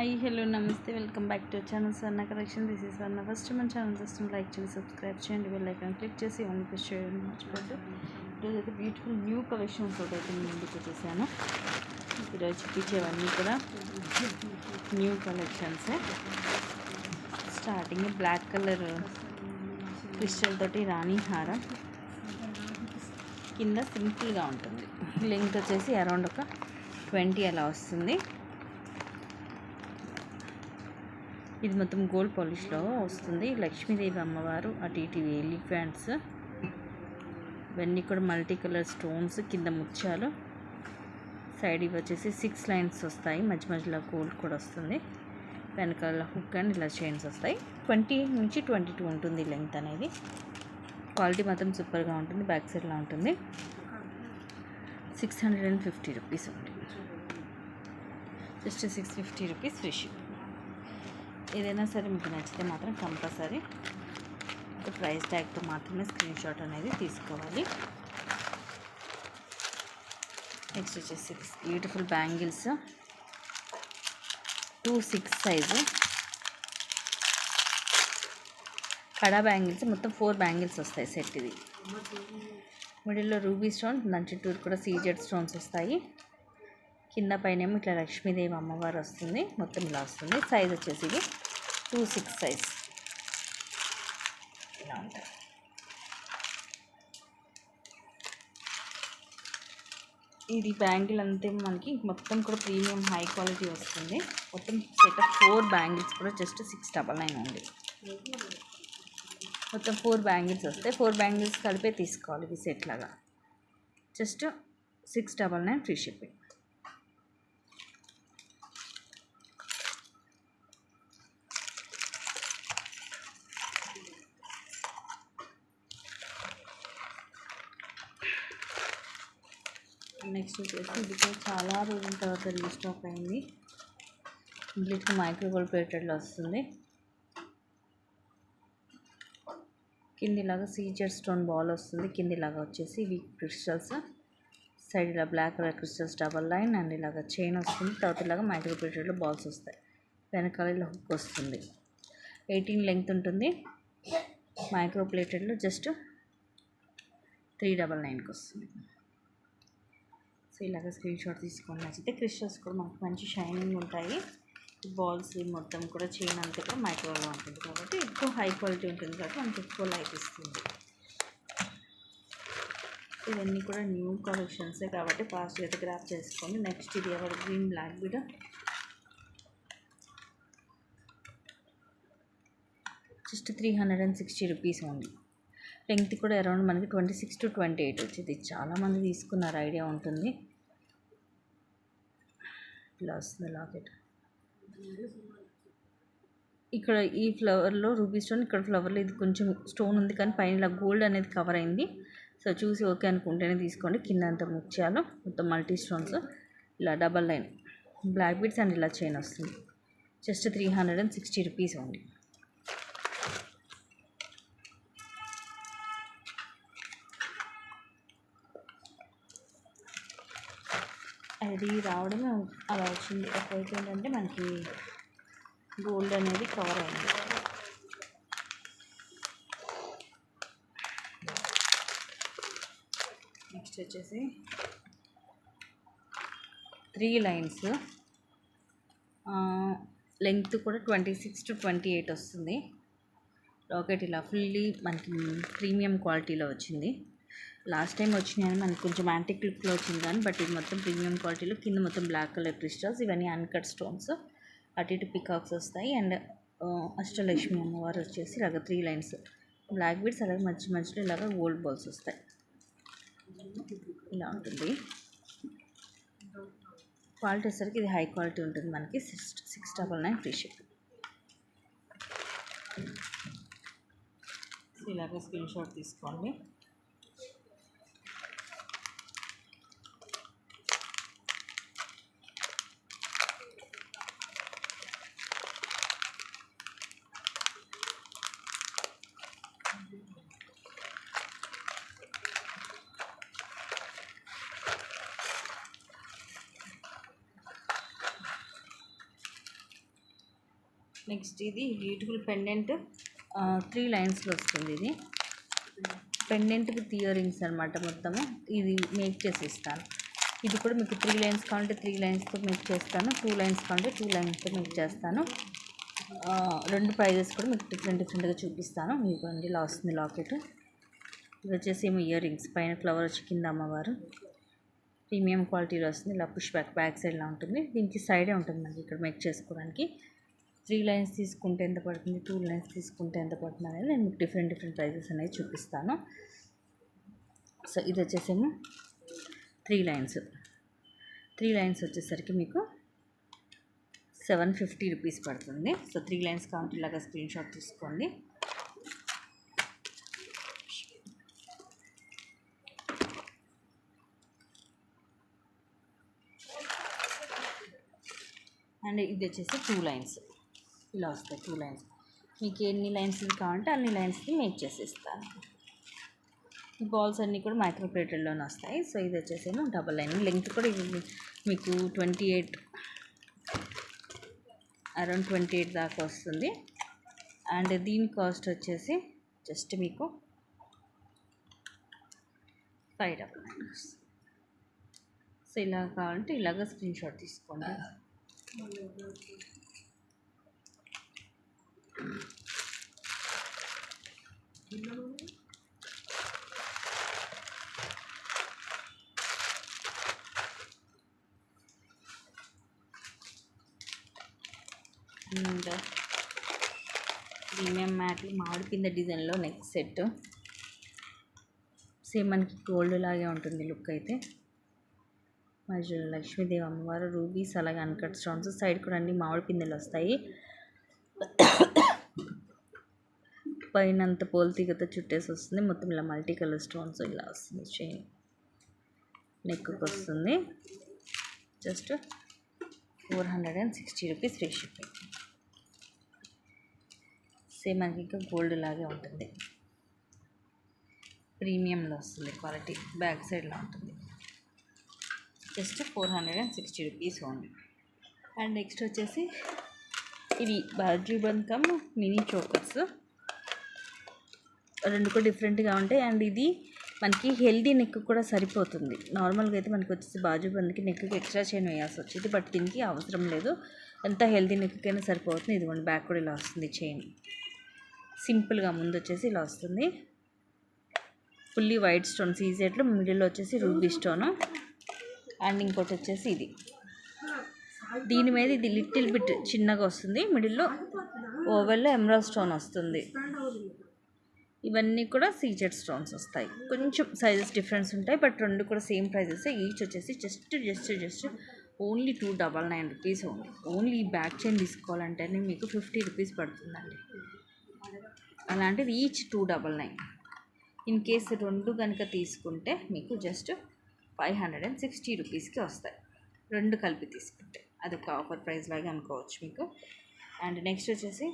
Hi hello నమస్తే welcome back to channel Swarna collection. This is Swarna. First మన channel చూస్తాం like చేయండి, subscribe చేయండి, బెల్ ఐకాన్ క్లిక్ చేసి ఆన్ ప్రెస్ చేయడం మర్చిపోద్దు. ఈరోజు అయితే బ్యూటిఫుల్ న్యూ కలెక్షన్స్ అయితే నేను ముందుకు వచ్చేసాను. ఈరోజు చూపించేవన్నీ కూడా న్యూ కలెక్షన్సే. స్టార్టింగ్ బ్లాక్ కలర్ క్రిస్టల్ తోటి రాణి హారం, కింద సింపుల్గా ఉంటుంది. లెంగ్త్ వచ్చేసి అరౌండ్ ఒక 20 అలా వస్తుంది. ఇది మొత్తం గోల్డ్ పాలిష్లో వస్తుంది. లక్ష్మీదేవి అమ్మవారు, అటు ఇటు ఎలిఫెంట్స్, ఇవన్నీ కూడా మల్టీ కలర్ స్టోన్స్, కింద ముత్యాలు, సైడ్ ఇవి వచ్చేసి 6 లైన్స్ వస్తాయి, మధ్య మధ్యలో గోల్డ్ కూడా వస్తుంది. వెనకాల హుక్ అండ్ ఇలా చైన్స్ వస్తాయి. 20 నుంచి 22 ఉంటుంది లెంగ్త్ అనేది. క్వాలిటీ మాత్రం సూపర్గా ఉంటుంది. బ్యాక్ సైడ్లో ఉంటుంది. 650 రూపీస్ ఉంది. Just 650 rupees free ship. ఏదైనా సరే మీకు నచ్చితే మాత్రం కంపల్సరీ ప్రైస్ ట్యాగ్తో మాత్రమే స్క్రీన్ షాట్ అనేది తీసుకోవాలి. నెక్స్ట్ వచ్చేసి బ్యూటిఫుల్ బ్యాంగిల్స్, 2-6 సైజు కడా బ్యాంగిల్స్. మొత్తం 4 బ్యాంగిల్స్ వస్తాయి సెట్. ఇది మిడిల్లో రూబీ స్టోన్, దాని చుట్టూరు కూడా సీజెడ్ స్టోన్స్ వస్తాయి. కింద పైనేమో ఇట్లా లక్ష్మీదేవి అమ్మవారు వస్తుంది. మొత్తం ఇలా వస్తుంది. సైజ్ వచ్చేసి ఇది 2-6 సైజ్ ఇలా ఉంటుంది. ఇది బ్యాంగిల్ అంతే మనకి మొత్తం కూడా ప్రీమియం హై క్వాలిటీ వస్తుంది. మొత్తం సెట్ ఆఫ్ 4 బ్యాంగిల్స్ కూడా జస్ట్ 699 ఉంది. మొత్తం 4 బ్యాంగిల్స్ వస్తాయి. 4 బ్యాంగిల్స్ కలిపే తీసుకోవాలి ఇది సెట్ లాగా. Just 699 free shipping. నెక్స్ట్ వచ్చేసి ఇది కూడా చాలా రోజుల తర్వాత రీస్టాక్ అయింది. కంప్లీట్గా మైక్రో గోల్డ్ ప్లేటెడ్లో వస్తుంది. కిందిలాగా సీజర్ స్టోన్ బాల్ వస్తుంది. కిందిలాగా వచ్చేసి ఇవి క్రిస్టల్స్, సైడ్ ఇలా black colour crystals double line and ఇలాగ చైన్ వస్తుంది. తర్వాత ఇలాగా మైక్రో ప్లేటెడ్లో బాల్స్ వస్తాయి. వెనకాల ఇలా హుక్ వస్తుంది. 18 లెంగ్త్ ఉంటుంది. మైక్రో ప్లేటెడ్లో జస్ట్ 399కి వస్తుంది. సో ఇలాగ స్క్రీన్ షాట్ తీసుకొని నచ్చితే. క్రిస్టల్స్ కూడా మనకు మంచి షైనింగ్ ఉంటాయి. బాల్స్ మొత్తం కూడా చైన్ అంతా కూడా మైక్రోలో ఉంటుంది కాబట్టి ఎక్కువ హై క్వాలిటీ ఉంటుంది కాబట్టి మనకి ఎక్కువ లైట్ ఇస్తుంది. ఇవన్నీ కూడా న్యూ కలెక్షన్సే కాబట్టి ఫాస్ట్గా అయితే గ్రాప్ చేసుకోండి. నెక్స్ట్ ఇది ఎవరు green black bead, just 360 rupees ఉంది. లెంగ్త్ కూడా అరౌండ్ మనకి 26 to 28 వచ్చింది. చాలామంది తీసుకున్నారు, ఐడియా ఉంటుంది. ఇలా వస్తుంది లాకెట్. ఇక్కడ ఈ ఫ్లవర్లో రూబీ స్టోన్, ఇక్కడ ఫ్లవర్లో ఇది కొంచెం స్టోన్ ఉంది కానీ పైన ఇలా గోల్డ్ అనేది కవర్ అయింది. సో చూసి ఓకే అనుకుంటేనే తీసుకోండి. కింద అంతా ముత్యాలు, మొత్తం మల్టీ స్టోన్స్, ఇలా double line black beads and ఇలా చైన్ వస్తుంది. జస్ట్ 360 రూపీస్ ఉంది. అది రావడమే అలా వచ్చింది. ఒకవైపు ఏంటంటే మనకి గోల్డ్ అనేది కవర్ అయింది. నెక్స్ట్ వచ్చేసి 3 లైన్స్, లెంగ్త్ కూడా 26 to 28 వస్తుంది. లాకెట్ ఇలా ఫుల్లీ మనకి ప్రీమియం క్వాలిటీలో వచ్చింది. లాస్ట్ టైం వచ్చినాయని మనకి కొంచెం యాంటిక్ లుక్లో వచ్చింది కానీ బట్ ఇది మొత్తం ప్రీమియం క్వాలిటీలో. కింద మొత్తం బ్లాక్ కలర్ క్రిస్టల్స్, ఇవన్నీ అన్కట్ స్టోన్స్, అటు ఇటు పికాక్స్ వస్తాయి. అండ్ అష్టలక్ష్మి అమ్మవారు వచ్చేసి ఇలాగ 3 లైన్స్ బ్లాక్ బీడ్స్, అలాగే మధ్య మధ్యలో ఇలాగ గోల్డ్ బాల్స్ వస్తాయి. ఇలా ఉంటుంది. క్వాలిటీ వచ్చేసరికి ఇది హై క్వాలిటీ ఉంటుంది మనకి. 699 ఫ్రీ షిప్. ఇలాగ స్క్రీన్ షాట్ తీసుకోండి. నెక్స్ట్ ఇది బ్యూటిఫుల్ పెండెంట్ 3 లైన్స్లో వస్తుంది. ఇది పెండెంట్ విత్ ఇయర్ రింగ్స్ అనమాట. మొత్తము ఇది మేక్ చేసి ఇస్తాను. ఇది కూడా మీకు 3 లైన్స్ కావాలంటే 3 లైన్స్తో మేక్ చేస్తాను, 2 లైన్స్ కావాలంటే 2 లైన్స్తో మేక్ చేస్తాను. రెండు ప్రైజెస్ కూడా మీకు డిఫరెంట్గా చూపిస్తాను. మీకు అండి ఇలా వస్తుంది లాకెట్. ఇది వచ్చేసి ఏమో ఇయర్ రింగ్స్, పైన ఫ్లవర్ వచ్చి కింద అమ్మవారు. ప్రీమియం క్వాలిటీలో వస్తుంది. ఇలా పుష్ బ్యాక్ సైడ్లా ఉంటుంది. దీనికి సైడే ఉంటుంది మనకి ఇక్కడ మేక్ చేసుకోవడానికి. 3 లైన్స్ తీసుకుంటే ఎంత పడుతుంది, 2 లైన్స్ తీసుకుంటే ఎంత పడుతుంది అనేది నేను మీకు డిఫరెంట్ ప్రైజెస్ అనేవి చూపిస్తాను. సో ఇది వచ్చేసేమో 3 లైన్స్ వచ్చేసరికి మీకు 750 రూపీస్ పడుతుంది. సో 3 లైన్స్ కావాలంటే ఇలాగా స్క్రీన్ షాట్ తీసుకోండి. అండ్ ఇది వచ్చేసి 2 లైన్స్ ఇలా వస్తాయి. 2 లైన్స్ మీకు ఎన్ని లైన్స్ కావాలంటే అన్ని లైన్స్కి మేక్ చేసి ఇస్తాను. ఈ బాల్స్ అన్నీ కూడా మైక్రో ప్లేటెడ్లోనే వస్తాయి. సో ఇది వచ్చేసేమో డబల్ లైన్. లెంగ్త్ కూడా ఇది మీకు 28 అరౌండ్ 28 దాకా వస్తుంది. అండ్ దీని కాస్ట్ వచ్చేసి జస్ట్ మీకు 599. సో ఇలా కావాలంటే ఇలాగ స్క్రీన్ షాట్ తీసుకోండి. అండ్ ప్రీమియం మ్యాట్లు మామిడి కింద డిజైన్లో నెక్ సెట్. సేమ్ మనకి గోల్డ్ లాగే ఉంటుంది లుక్ అయితే. మధ్యలో లక్ష్మీదేవి అమ్మవారు, రూబీస్, అలాగే అన్కట్ స్టోన్స్. సైడ్ కూడా అన్ని మామిడి పిందెలు వస్తాయి. పైన అంత పోల్ తీగతో చుట్టేసి వస్తుంది. మొత్తం ఇలా మల్టీ కలర్ స్టోన్స్ ఇలా వస్తుంది. చైన్ నెక్కి వస్తుంది. Just 460 rupees free shipping. Same మనకి ఇంకా గోల్డ్ లాగే ఉంటుంది. ప్రీమియంలో వస్తుంది క్వాలిటీ. బ్యాక్ సైడ్లో ఉంటుంది. Just 460 rupees only. And next వచ్చేసి ఇవి బాజుబంద్ కమ్ మినీ చోకర్స్. రెండు కూడా డిఫరెంట్గా ఉంటాయి. అండ్ ఇది మనకి హెల్దీ నెక్ కూడా సరిపోతుంది. నార్మల్గా అయితే మనకి వచ్చేసి బాజుబంద్కి నెక్కి ఎక్స్ట్రా చైన్ వేయాల్సి వచ్చింది. బట్ దీనికి అవసరం లేదు. ఎంత హెల్దీ నెక్కైనా సరిపోతుంది. ఇదిగోండి బ్యాక్ కూడా ఇలా వస్తుంది. చైన్ సింపుల్గా ముందు వచ్చేసి ఇలా వస్తుంది. ఫుల్లీ వైట్ స్టోన్ సీజెట్లో, మిడిల్లో వచ్చేసి రూబీ స్టోను. అండ్ ఇంకోటి వచ్చేసి ఇది, దీని మీద ఇది లిటిల్ బిట్ చిన్నగా వస్తుంది. మిడిల్లో ఓవెల్లో ఎమరాల్డ్ స్టోన్ వస్తుంది. ఇవన్నీ కూడా సీజెడ్ స్టోన్స్ వస్తాయి. కొంచెం సైజెస్ డిఫరెన్స్ ఉంటాయి. బట్ రెండు కూడా సేమ్ ప్రైజెస్. ఈచ్ వచ్చేసి just only 299 rupees only. Only ఈ బ్యాక్ చైన్ తీసుకోవాలంటేనే మీకు 50 రూపీస్ పడుతుందండి. అలాంటిది ఈచ్ 299. ఇన్ కేస్ రెండు కనుక తీసుకుంటే మీకు జస్ట్ 560 రూపీస్కి వస్తాయి. రెండు కలిపి తీసుకుంటే అదొక ఆఫర్ ప్రైస్ లాగా అనుకోవచ్చు మీకు. అండ్ నెక్స్ట్ వచ్చేసి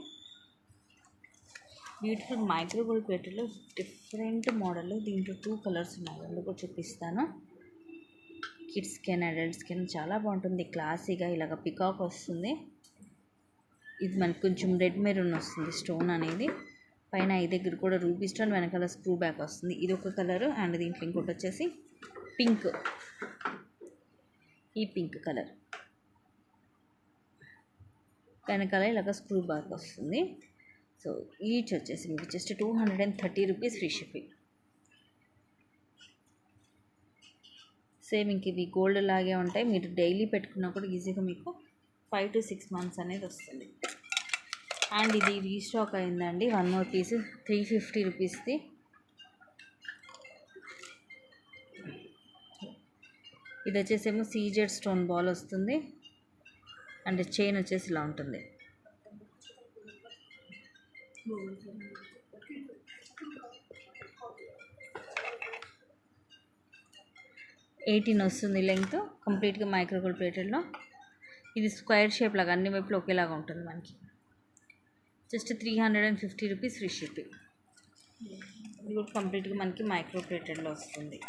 బ్యూటిఫుల్ మైక్రో గోల్డ్ ప్లేట్లో డిఫరెంట్ మోడల్. దీంట్లో 2 కలర్స్ ఉన్నాయి. రెండు కూడా చూపిస్తాను. కిడ్స్ స్కిన్, అడల్ట్ స్కిన్ చాలా బాగుంటుంది. క్లాసీగా ఇలాగ పికాక్ వస్తుంది. ఇది మనకి కొంచెం రెడ్ మెరూన్ వస్తుంది స్టోన్ అనేది. పైన ఈ దగ్గర కూడా రూబీ స్టోన్, వెనకాల స్క్రూ బ్యాక్ వస్తుంది. ఇది ఒక కలరు. అండ్ దీంట్లో ఇంకోటి వచ్చేసి పింక్. ఈ పింక్ కలర్ వెనకాల ఇలాగ స్క్రూ బ్యాక్ వస్తుంది. సో ఈచ్ వచ్చేసి మీకు just 230 rupees free shipping. Same ఇంక ఇవి గోల్డ్ లాగే ఉంటాయి. మీరు డైలీ పెట్టుకున్నా కూడా ఈజీగా మీకు 5 to 6 months అనేది వస్తుంది. అండ్ ఇది రీస్టాక్ అయిందండి. 1 more పీస్ 350 రూపీస్ది. ఇది వచ్చేసేమో సీజెడ్ స్టోన్ బాల్ వస్తుంది. అండ్ చైన్ వచ్చేసి ఇలా ఉంటుంది. ఎయిటీన్ వస్తుంది లెంగ్త్. కంప్లీట్గా మైక్రోగోల్డ్ ప్లేటెడ్లో. ఇది స్క్వేర్ షేప్ లాగా అన్ని వైపులు ఒకేలాగా ఉంటుంది మనకి. Just 350 rupees free shipping. ఇది కూడా కంప్లీట్గా మనకి మైక్రో ప్లేటెడ్లో వస్తుంది.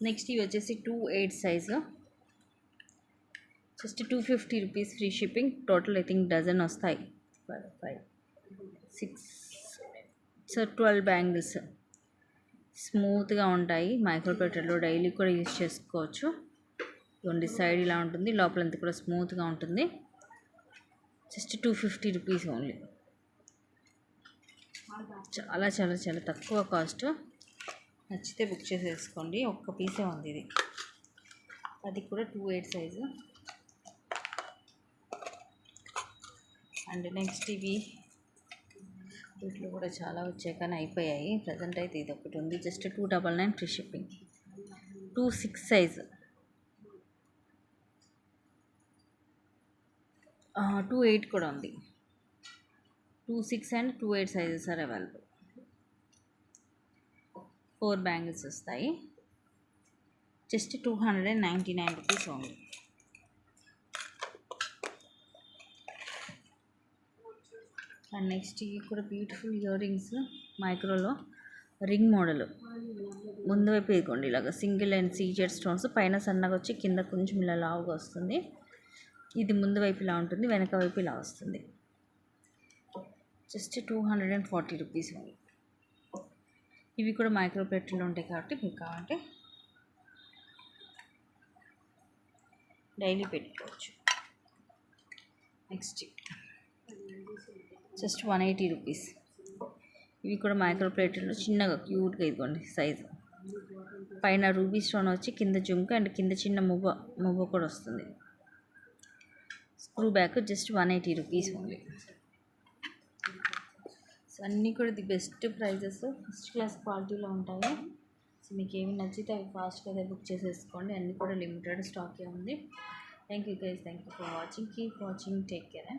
నెక్స్ట్ ఇవి వచ్చేసి 2/8 size, just 250 rupees free shipping. Total I think dozen వస్తాయి, 5 6 సో 12 బ్యాంగిల్స్. స్మూత్గా ఉంటాయి, మైక్రో ప్లేటర్లో డైలీ కూడా యూజ్ చేసుకోవచ్చు. ఇవ్వండి సైడ్ ఇలా ఉంటుంది, లోపలంతా కూడా స్మూత్గా ఉంటుంది. Just 250 rupees only. చాలా చాలా చాలా తక్కువ కాస్ట్. నచ్చితే బుక్ చేసేసుకోండి. ఒక్క పీసే ఉంది ఇది, అది కూడా 2/8 సైజు. అండ్ నెక్స్ట్ వీటిలో కూడా చాలా వచ్చాయి కానీ అయిపోయాయి. ప్రజెంట్ అయితే ఇది ఒకటి ఉంది, జస్ట్ 299 ఫ్రీ షిప్పింగ్. 2/6 సైజు, 2/8 కూడా ఉంది. 2/6 and 2/8 sizes are available. 4 bangles వస్తాయి, just 299 rupees only. And next ఇవి కూడా బ్యూటిఫుల్ ఇయర్ రింగ్స్, మైక్రోలో రింగ్ మోడల్. ముందు వైపు ఇదిగోండి ఇలాగ సింగిల్ అండ్ సీజెడ్ స్టోన్స్, పైన సన్నగా వచ్చి కింద కొంచెం ఇలా లావుగా వస్తుంది. ఇది ముందు వైపు ఇలా ఉంటుంది, వెనక వైపు ఇలా వస్తుంది. Just 240 rupees only. ఇవి కూడా మైక్రో ప్లేట్లో ఉంటాయి కాబట్టి మీకు కావాలంటే డైలీ పెట్టుకోవచ్చు. Next just 180 rupees. ఇవి కూడా మైక్రో ప్లేట్లో చిన్నగా క్యూట్గా ఇదిగోండి సైజు. పైన రూబీ స్టోన్ వచ్చి కింద జుంక అండ్ కింద చిన్న మువ్వ కూడా వస్తుంది. Screw back, just 180 rupees only. So అన్నీ కూడా the best prices, first class క్వాలిటీలో ఉంటాయి. సో మీకు ఏమి నచ్చితే అవి ఫాస్ట్గా బుక్ చేసేసుకోండి. అన్నీ కూడా లిమిటెడ్ స్టాకే ఉంది. Thank you guys, thank you for watching. Keep watching, take care.